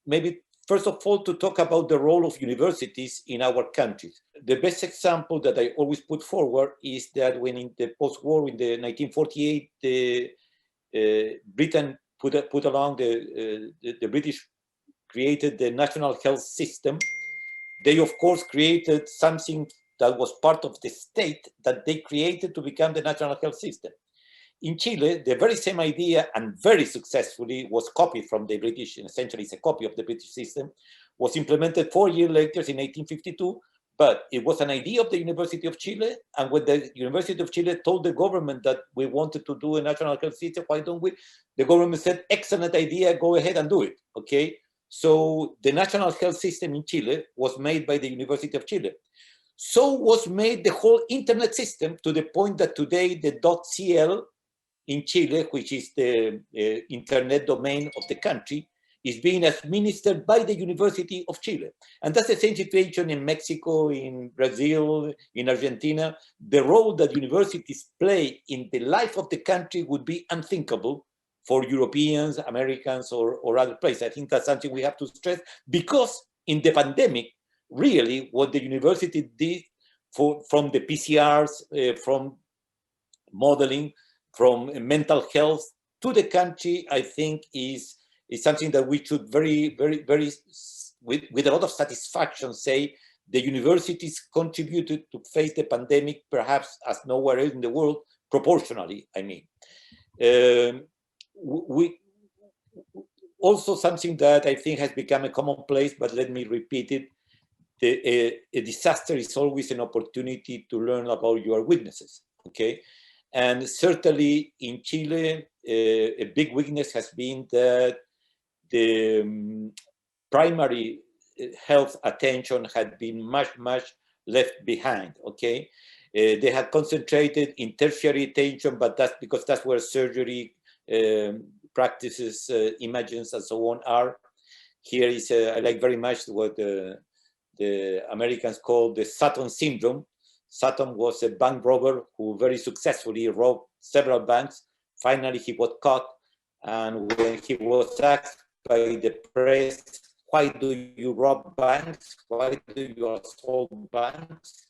maybe first of all to talk about the role of universities in our countries. The best example that I always put forward is that when in the post-war, in the 1948, Britain put along the British created the national health system. They of course created something that was part of the state that they created to become the national health system. In Chile, the very same idea, and very successfully, was copied from the British, and essentially it's a copy of the British system, was implemented 4 years later in 1852, but it was an idea of the University of Chile, and when the University of Chile told the government that we wanted to do a national health system, why don't we? The government said, excellent idea, go ahead and do it, okay? So the national health system in Chile was made by the University of Chile. So was made the whole internet system, to the point that today the .cl in Chile, which is the internet domain of the country, is being administered by the University of Chile. And that's the same situation in Mexico, in Brazil, in Argentina. The role that universities play in the life of the country would be unthinkable for Europeans, Americans, or other places. I think that's something we have to stress, because in the pandemic, really what the university did from the PCRs, from modeling, from mental health to the country, I think is something that we should very, with a lot of satisfaction say the universities contributed to face the pandemic, perhaps as nowhere else in the world, proportionally, I mean. We also something that I think has become a commonplace, but let me repeat it, a disaster is always an opportunity to learn about your weaknesses, okay? And certainly in Chile, a big weakness has been that the primary health attention had been much left behind, okay? They had concentrated in tertiary attention, but that's because that's where surgery practices, imagines, and so on are. Here is, I like very much what the Americans call the Saturn Syndrome. Saturn was a bank robber who very successfully robbed several banks. Finally, he was caught. And when he was asked by the press, why do you rob banks? Why do you assault banks?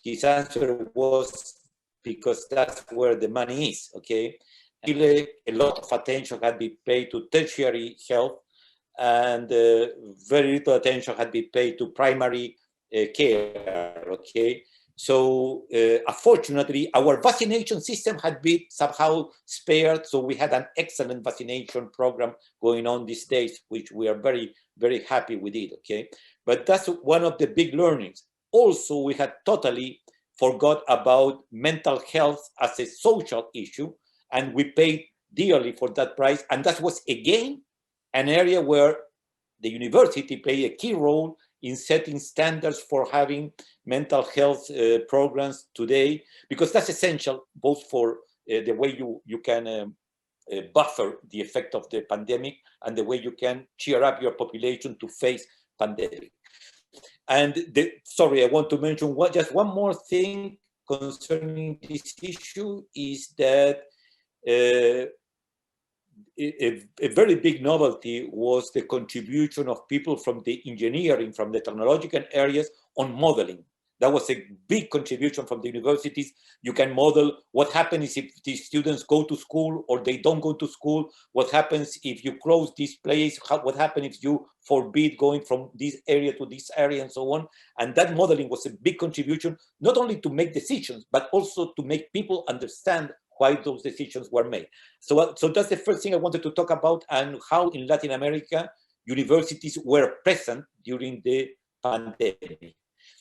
His answer was, because that's where the money is, okay? In Chile, a lot of attention had been paid to tertiary health, and very little attention had been paid to primary care, okay? So unfortunately, our vaccination system had been somehow spared, so we had an excellent vaccination program going on these days, which we are very happy with it, okay? But that's one of the big learnings. Also, we had totally forgot about mental health as a social issue, and we paid dearly for that price. And that was, again, an area where the university played a key role in setting standards for having mental health programs today, because that's essential both for the way you can buffer the effect of the pandemic and the way you can cheer up your population to face pandemic. And sorry, I want to mention just one more thing concerning this issue is that a very big novelty was the contribution of people from the engineering, from the technological areas on modeling. That was a big contribution from the universities. You can model what happens if the students go to school or they don't go to school, what happens if you close this place, what happens if you forbid going from this area to this area and so on. And that modeling was a big contribution, not only to make decisions, but also to make people understand why those decisions were made. So that's the first thing I wanted to talk about, and how in Latin America, universities were present during the pandemic.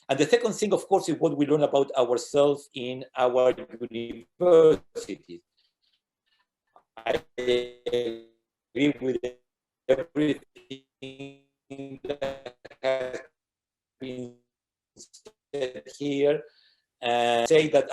And the second thing, of course, is what we learn about ourselves in our universities. I agree with everything that has been said here, and say that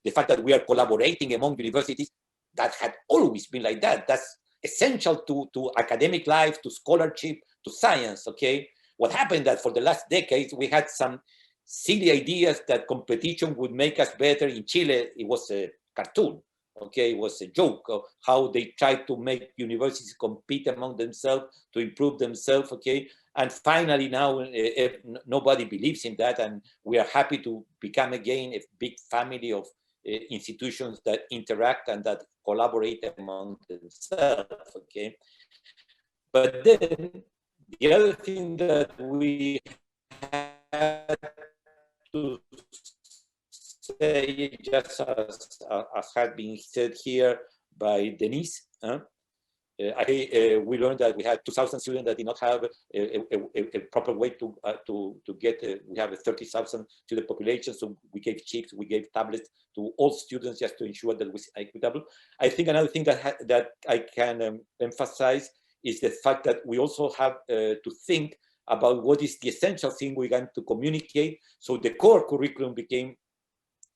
the fact that we are collaborating among universities, that had always been like that. That's essential to academic life, to scholarship, to science, okay? What happened that for the last decades, we had some silly ideas that competition would make us better. In Chile, it was a cartoon, okay? It was a joke of how they tried to make universities compete among themselves to improve themselves, okay? And finally now, nobody believes in that, and we are happy to become again a big family of institutions that interact and that collaborate among themselves, okay? But then, the other thing that we had to say, just as had been said here by Denise, we learned that we had 2,000 students that did not have a proper way to get, we have 30,000 to the population, so we gave chips, we gave tablets to all students just to ensure that it was equitable. I think another thing that I can emphasize is the fact that we also have to think about what is the essential thing we're going to communicate. So the core curriculum became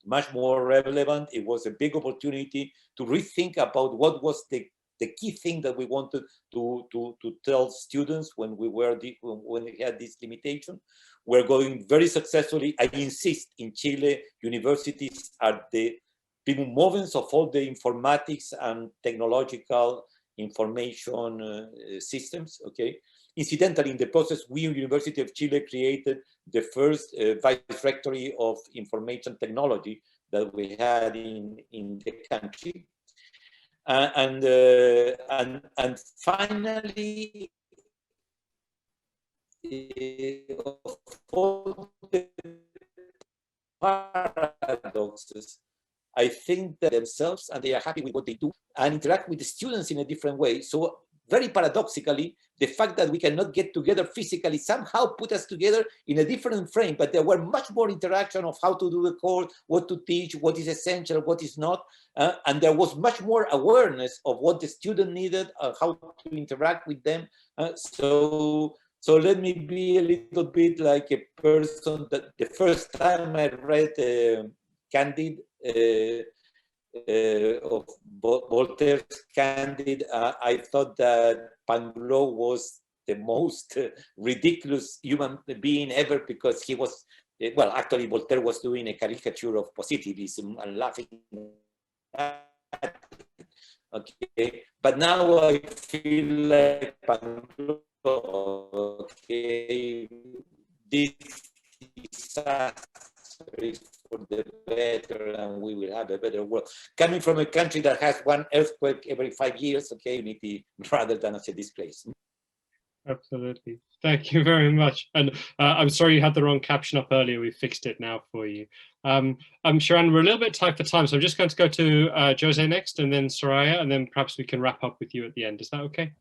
much more relevant. It was a big opportunity to rethink about what was the key thing that we wanted to tell students when we had this limitation. We're going very successfully. I insist, in Chile, universities are the primum movens of all the informatics and technological information systems, okay? Incidentally, in the process, we, University of Chile, created the first vice rectory of information technology that we had in the country. And finally, of all the paradoxes, I think that themselves, and they are happy with what they do, and interact with the students in a different way. So very paradoxically, the fact that we cannot get together physically somehow put us together in a different frame, but there were much more interaction of how to do the course, what to teach, what is essential, what is not. And there was much more awareness of what the student needed, how to interact with them. So let me be a little bit like a person that the first time I read Candide, of Voltaire's Candide, I thought that Pangloss was the most ridiculous human being ever, because he was, well, actually Voltaire was doing a caricature of positivism and laughing at it. Okay, but now I feel like Pangloss, okay, this disaster is for the better, and we will have a better world. Coming from a country that has one earthquake every 5 years, okay, unity rather than as a displace. Absolutely. Thank you very much. And I'm sorry you had the wrong caption up earlier. We fixed it now for you. Sharon, we're a little bit tight for time, so I'm just going to go to Jose next, and then Soraya, and then perhaps we can wrap up with you at the end. Is that okay?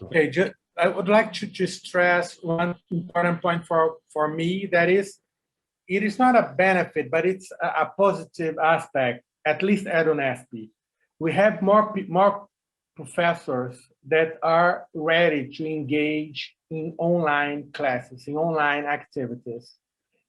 Okay, I would like to stress one important point for me, that is, it is not a benefit, but it's a positive aspect, at least at UNESP. We have more professors that are ready to engage in online classes, in online activities.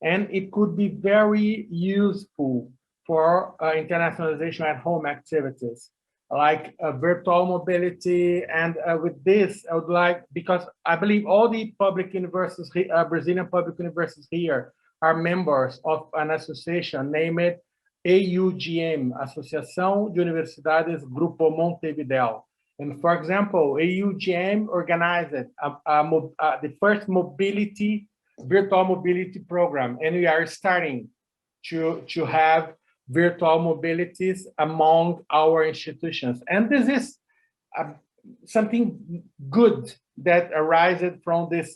And it could be very useful for internationalization at home activities, like virtual mobility. And with this, I would like, because I believe all the public universities, Brazilian public universities here, are members of an association named AUGM, Associação de Universidades Grupo Montevideo. And for example, AUGM organized the first virtual mobility program, and we are starting to have virtual mobilities among our institutions. And this is something good that arises from this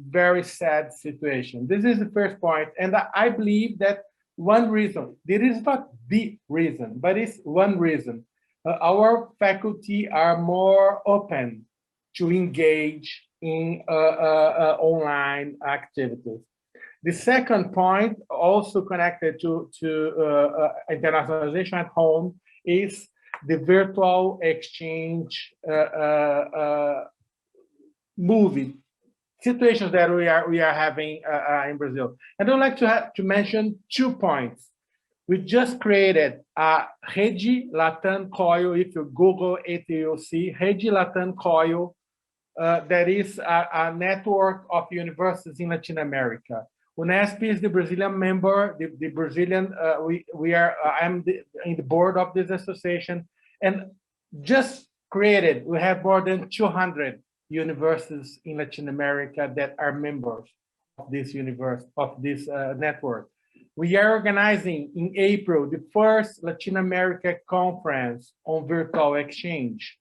very sad situation. This is the first point. And I believe that one reason, there is not the reason, but it's one reason. Our faculty are more open to engage in online activities. The second point, also connected to internationalization at home, is the virtual exchange movie situations that we are having in Brazil. And I'd like to mention 2 points. We just created a Rede Latam Coil. If you Google it, you'll see Rede Latam Coil. That is a network of universities in Latin America. UNESP is the Brazilian member. The Brazilian I'm in the board of this association, and just created. We have more than 200 universities in Latin America that are members of this network. We are organizing in April the first Latin America conference on virtual exchange.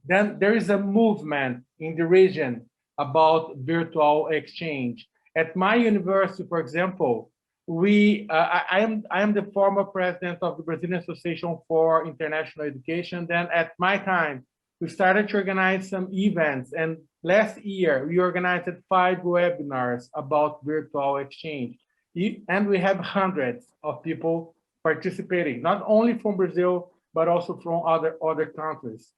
Then there is a movement in the region about virtual exchange. At my university, for example, I am the former president of the Brazilian Association for International Education. Then at my time, we started to organize some events. And last year, we organized 5 webinars about virtual exchange. And we have hundreds of people participating, not only from Brazil, but also from other countries.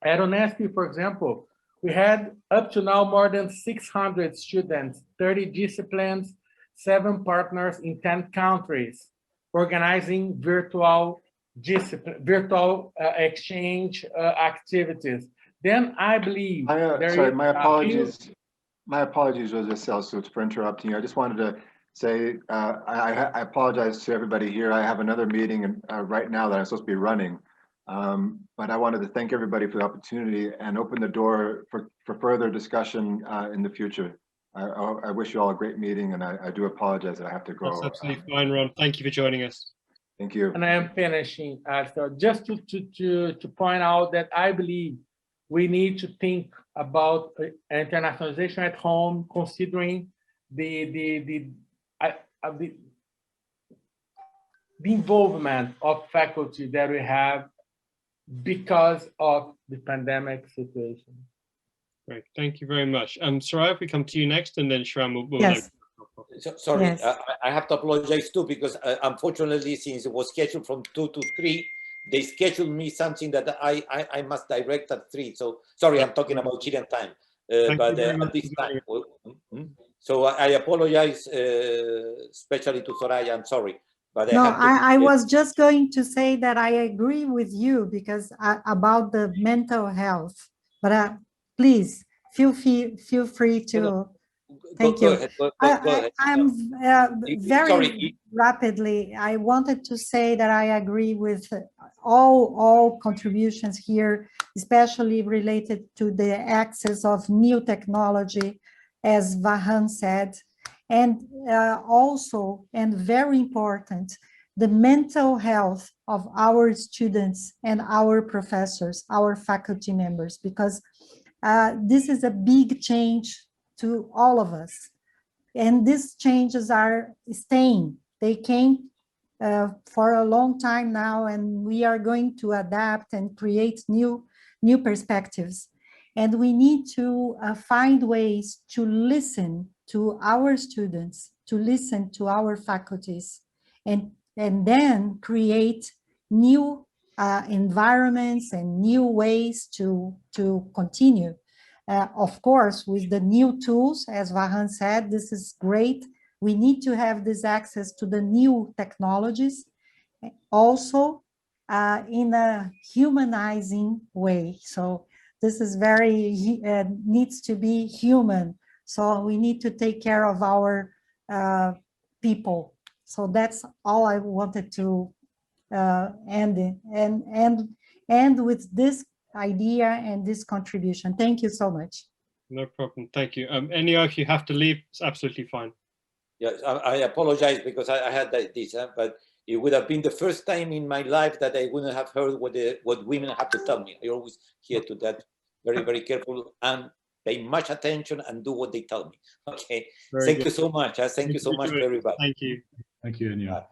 At UNESP, for example, we had up to now more than 600 students, 30 disciplines, 7 partners in 10 countries, organizing virtual exchange activities. Then I believe my apologies, Jose Celso, for interrupting you. I just wanted to say I apologize to everybody here. I have another meeting right now that I'm supposed to be running. But I wanted to thank everybody for the opportunity and open the door for further discussion in the future. I wish you all a great meeting, and I do apologize that I have to go. That's absolutely fine, Ron. Thank you for joining us. Thank you. And I am finishing. So just to point out that I believe we need to think about internationalization at home, considering the involvement of faculty that we have because of the pandemic situation. Great, thank you very much. Soraya, if we come to you next, and then Sharon will Yes. Sorry, Yes. I have to apologize too, because unfortunately, since it was scheduled from 2 to 3, they scheduled me something that I must direct at 3. So sorry, I'm talking about Chilean time, but at this time. So I apologize, especially to Soraya. I'm sorry, but No, I was just going to say that I agree with you because about the mental health, but please feel free to. Thank you. Go ahead. I'm very Sorry. rapidly. I wanted to say that I agree with all contributions here, especially related to the access of new technology, as Vahan said, and also, and very important, the mental health of our students and our professors, our faculty members, because this is a big change to all of us. And these changes are staying. They came for a long time now, and we are going to adapt and create new perspectives. And we need to find ways to listen to our students, to listen to our faculties, and then create new environments and new ways to continue. Of course, with the new tools, as Vahan said, this is great. We need to have this access to the new technologies, also in a humanizing way. So this is very, needs to be human. So we need to take care of our people. So that's all I wanted to end with this idea and this contribution. Thank you so much. No problem. Thank you. Enio, if you have to leave, it's absolutely fine. Yes, I apologize because I had this, but it would have been the first time in my life that I wouldn't have heard what women have to tell me. I always hear to that, very, very careful and pay much attention and do what they tell me. Okay. Thank you so much. Thank you so much for everybody. Thank you. Thank you, Enio.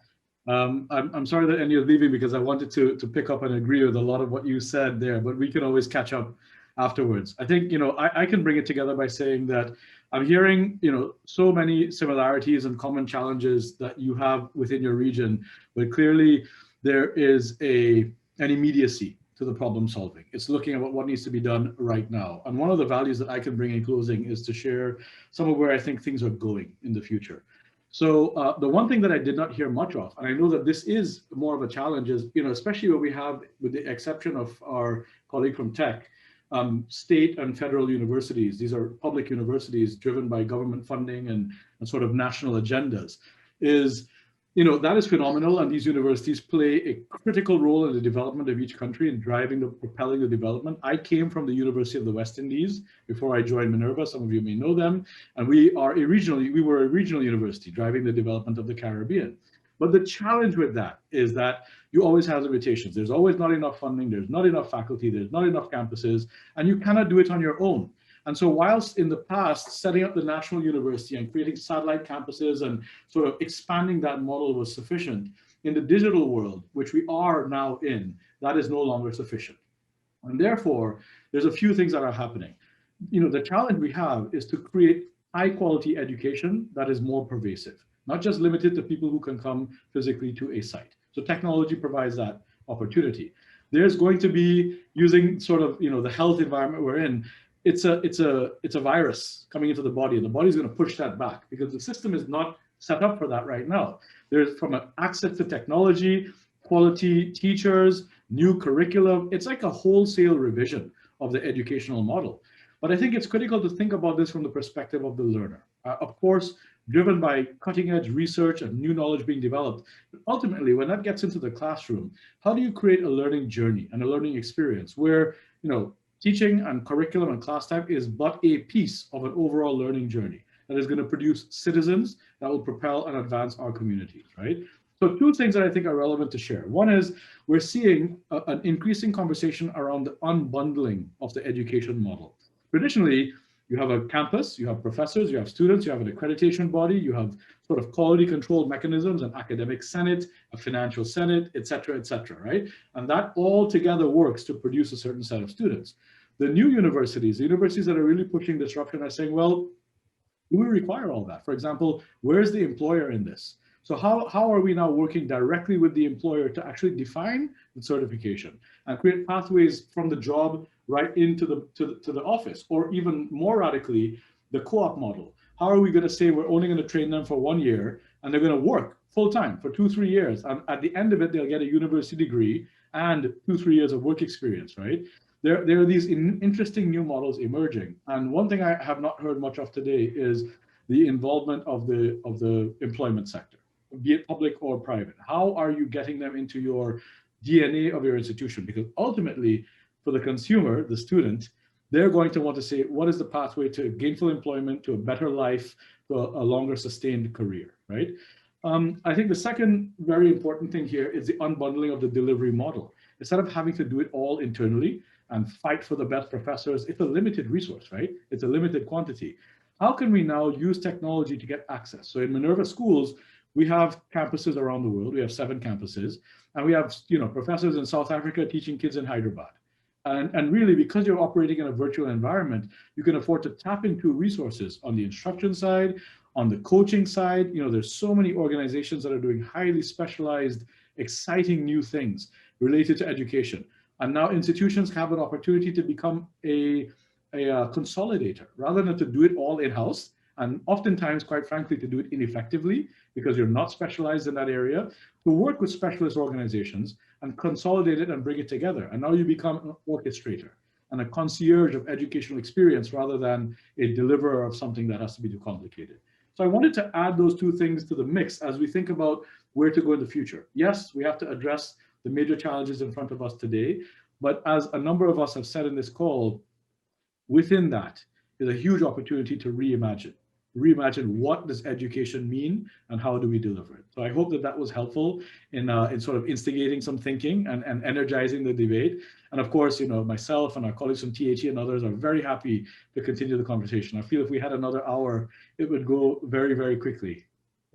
I'm sorry that Enio is leaving because I wanted to pick up and agree with a lot of what you said there, but we can always catch up afterwards. I think, I can bring it together by saying that I'm hearing, so many similarities and common challenges that you have within your region, but clearly there is an immediacy to the problem solving. It's looking at what needs to be done right now. And one of the values that I can bring in closing is to share some of where I think things are going in the future. So the one thing that I did not hear much of, and I know that this is more of a challenge, is, especially what we have, with the exception of our colleague from tech, state and federal universities, these are public universities driven by government funding and sort of national agendas, is, that is phenomenal. And these universities play a critical role in the development of each country and propelling the development. I came from the University of the West Indies before I joined Minerva. Some of you may know them. And we were a regional university driving the development of the Caribbean. But the challenge with that is that you always have limitations. There's always not enough funding. There's not enough faculty. There's not enough campuses, and you cannot do it on your own. And so whilst in the past, setting up the national university and creating satellite campuses and sort of expanding that model was sufficient, in the digital world, which we are now in, that is no longer sufficient. And therefore, there's a few things that are happening. The challenge we have is to create high quality education that is more pervasive, not just limited to people who can come physically to a site. So technology provides that opportunity. There's going to be, using sort of, the health environment we're in, it's a virus coming into the body, and the body's going to push that back because the system is not set up for that right now. There's, from an access to technology, quality teachers, new curriculum, it's like a wholesale revision of the educational model. But I think it's critical to think about this from the perspective of the learner. Of course, driven by cutting edge research and new knowledge being developed. But ultimately, when that gets into the classroom, how do you create a learning journey and a learning experience where, teaching and curriculum and class type is but a piece of an overall learning journey that is going to produce citizens that will propel and advance our communities, right? So two things that I think are relevant to share. One is we're seeing an increasing conversation around the unbundling of the education model. Traditionally, you have a campus, you have professors, you have students, you have an accreditation body, you have sort of quality control mechanisms, an academic senate, a financial senate, et cetera, right? And that all together works to produce a certain set of students. The new universities, the universities that are really pushing disruption are saying, well, do we require all that? For example, where's the employer in this? So how are we now working directly with the employer to actually define the certification and create pathways from the job right into the office, or even more radically, the co-op model? How are we going to say we're only going to train them for 1 year and they're going to work full time for 2-3 years, and at the end of it they'll get a university degree and 2-3 years of work experience, right? There are these interesting new models emerging, and one thing I have not heard much of today is the involvement of the employment sector, be it public or private. How are you getting them into your DNA of your institution? Because ultimately, for the consumer, the student, they're going to want to say, what is the pathway to gainful employment, to a better life, to a longer sustained career, right? I think the second very important thing here is the unbundling of the delivery model. Instead of having to do it all internally and fight for the best professors, it's a limited resource, right? It's a limited quantity. How can we now use technology to get access? So in Minerva schools, we have campuses around the world. We have 7 campuses, and we have professors in South Africa teaching kids in Hyderabad. And really, because you're operating in a virtual environment, you can afford to tap into resources on the instruction side, on the coaching side. There's so many organizations that are doing highly specialized, exciting new things related to education. And now institutions have an opportunity to become a consolidator rather than to do it all in-house. And oftentimes, quite frankly, to do it ineffectively because you're not specialized in that area, to work with specialist organizations and consolidate it and bring it together. And now you become an orchestrator and a concierge of educational experience rather than a deliverer of something that has to be too complicated. So I wanted to add those two things to the mix as we think about where to go in the future. Yes, we have to address the major challenges in front of us today, but as a number of us have said in this call, within that is a huge opportunity to reimagine what does education mean and how do we deliver it. So I hope that was helpful in sort of instigating some thinking and energizing the debate. And of course, myself and our colleagues from THE and others are very happy to continue the conversation. I feel if we had another hour, it would go very, very quickly.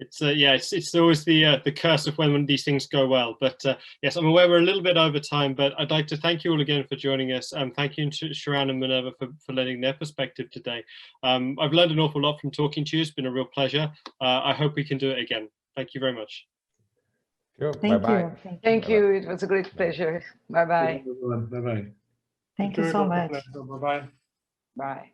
It's it's always the curse of when these things go well. But yes, I'm aware we're a little bit over time, but I'd like to thank you all again for joining us. Thank you to Sharon and Minerva for lending their perspective today. I've learned an awful lot from talking to you. It's been a real pleasure. I hope we can do it again. Thank you very much. Sure. Thank you. Thank you. It was a great pleasure. Bye-bye. Bye-bye. Thank you so much. Bye-bye. Bye.